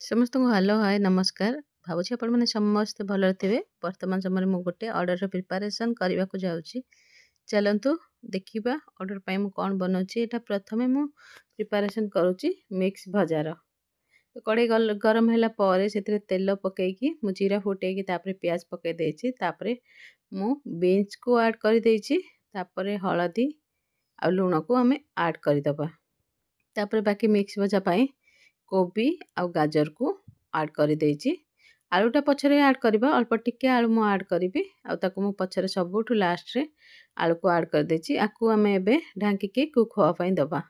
समस्त को hello hi नमस्कार। भावुँ आपण मैंने समस्ते भल थे। वर्तमान समय में गोटे ऑर्डर प्रिपरेशन करने को जाऊँगी। चलतु देखा ऑर्डर पर मुझे कौन बनाऊँगी। यहाँ प्रथम मु प्रिपरेशन करुँची मिक्स भजार। तो कड़े गरम है से तेल पकईकी मु जीरा फुटेकी प्याज पकई देछि। मु बीन्स को ऐड कर देछि। हलदी आ लुण को आम ऐड करदे। बाकी मिक्स भजा पाई कोबी आ गाजर को ऐड कर देछि। आलूटा पछरे ऐड करबा अल्प टिके आलू मु ऐड करिवि आ ताको मु पछरे सबुठु लास्ट रे आलू को ऐड कर देछि। आकु आमे एबे ढांकी के कुक होआ पई दबा।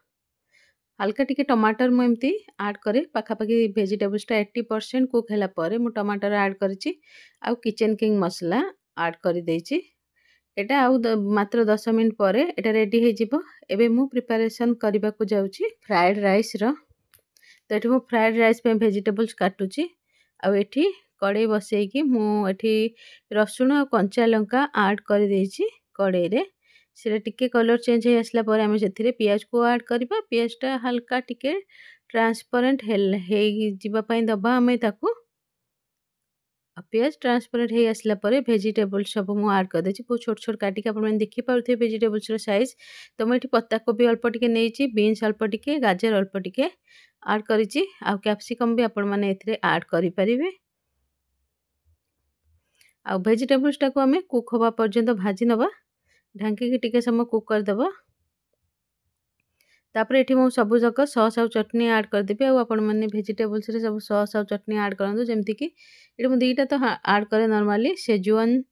हल्का टिके टमाटर मु एमती ऐड करे पाखापाखि वेजिटेबल्स टा 80% कुक होला परे मु टमाटर ऐड करछि आ किचन किंग मसला ऐड कर देछि। एटा मात्र 10 मिनट परे एटा रेडी हो जिवो। एबे मु प्रिपरेशन करबा को जाउछि फ्राइड राइस रो। तो ये फ्राइड राइस पे वेजिटेबल्स काटुची आ एठी कड़े बसैकी मु एठी रसुण और कंचा लंका ऐड कर देछि। कड़े रे से टिके कलर चेंज हो आसला पर आमे सेथिरे प्याज को ऐड करबा। प्याजटा हल्का टिके ट्रांसपेरेंट हे जिबा पई दबा आमे ताकू। प्याज ट्रांसपेरेंट हो आसला पर वेजिटेबल्स सब मु ऐड कर देछि। बहुत छोट छोट काटिक आपण मैंने देखि पाउथे वेजिटेबल्स रो साइज। तो मैं पत्ता कोबी अल्प टिके नेछि, बीन्स अल्प टिके, गाजर अल्प टिके ऐड करिछि आ कैप्सिकम भी आपण माने एथिरे ऐड करि परिबे। आ वेजिटेबल्स टाको आमे कुक होबा पर्यंत भाजी नबा। ढांकी के टिके समय कुक कर दबा। तापर एठी मु सबु जक सॉस आ चटनी ऐड कर देबे आ आपण माने वेजिटेबल्स रे सब सॉस आ चटनी ऐड करंदु। जेमति कि एठी मु दुईटा तो ऐड करे नॉर्मली सेजुआन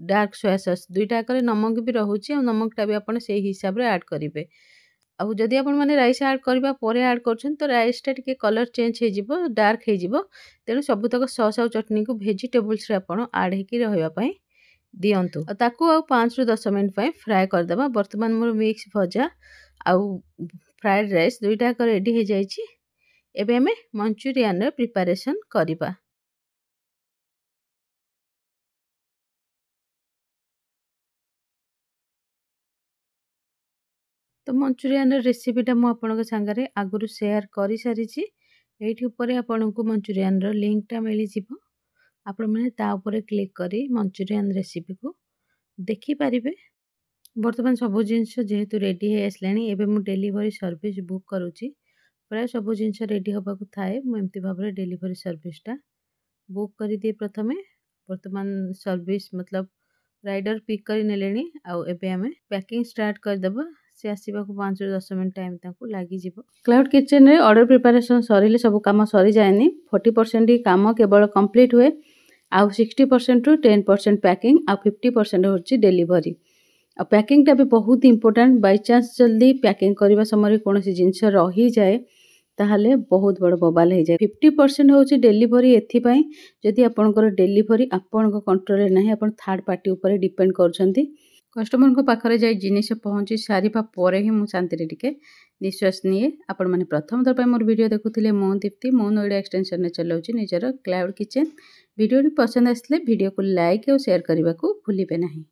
डार्क सोया सॉस दुईटा करे नमक भी रहउची आ नमकटा भी आपण सेही हिसाब रे ऐड करिवे। आ जदि आपण माने राइस ऐड करबा परे ऐड करछन तो राइस टा टिके कलर चेंज हे जिवो, डार्क हे जिवो। तेनु सबु तक सॉस आ चटनी को वेजिटेबल्स रे आपण ऐड हेकी रहइबा पई दियंतु। आ ताकू 5 रु 10 मिनिट पई फ्राई कर दबा। वर्तमान मोर मिक्स भजा आ फ्राइड राइस दुईटा कर रेडी हो जाइछि। एबे हमें मंचूरियन रे प्रिपरेशन करिबा। तो मंचूरियन रेसिपीटा मु आपनक संगरे आगुरु शेयर करि सारिछि। एठी ऊपर आपनकु मंचूरियन रो लिंकटा मिलि जिवो। आपण माने ता ऊपर क्लिक करी मंचूरियन रेसिपी को देखि परिबे। वर्तमान सबु जिनिस जेहेतु रेडी हे आसलानी एबे मु डिलीवरी सर्विस बुक करूची। प्राय सबु जिनिस रेडी होबा को थाए मु एमती भाबरे डिलीवरी सर्विसटा बुक करि दिए प्रथमे। वर्तमान सर्विस मतलब राइडर पिक करि नेलेनी आ एबे हमें पैकिंग स्टार्ट कर दबा। से आसीबा को 5 रु 10 मिनिट टाइम ताको लागी जिवो। क्लाउड किचन रे ऑर्डर प्रिपरेशन सरिले सब काम सरी जायनी। 40% ही काम केवल कंप्लीट हुए आ 60% रु 10% पैकिंग आ 50% होची डिलीवरी। आ पैकिंग टा भी बहुत इंपोर्टेंट। बाय चांस जल्दी पैकिंग करबा समय कोन सी जिंस रही जाए ताहले बहुत बड़ बबाल हो जाए। 50% होची डिलीवरी एथि पई जदि आपनकर डिलीवरी आपनक कंट्रोल रे नाही आपन थर्ड पार्टी ऊपर डिपेंड करछंती। कस्टमर को पाखरे जाय जिनिस पहुंची सारिबा परे ही मु शांति रे टिके निश्वास निए। आपण माने प्रथम दर पय मोर वीडियो देखुथिले मो दीप्ति मो नोएडा एक्सटेंशन ने चलाउची निजर क्लाउड किचन। वीडियो पसंद आसले वीडियो को लाइक और शेयर करबा को भूलिबे नाही।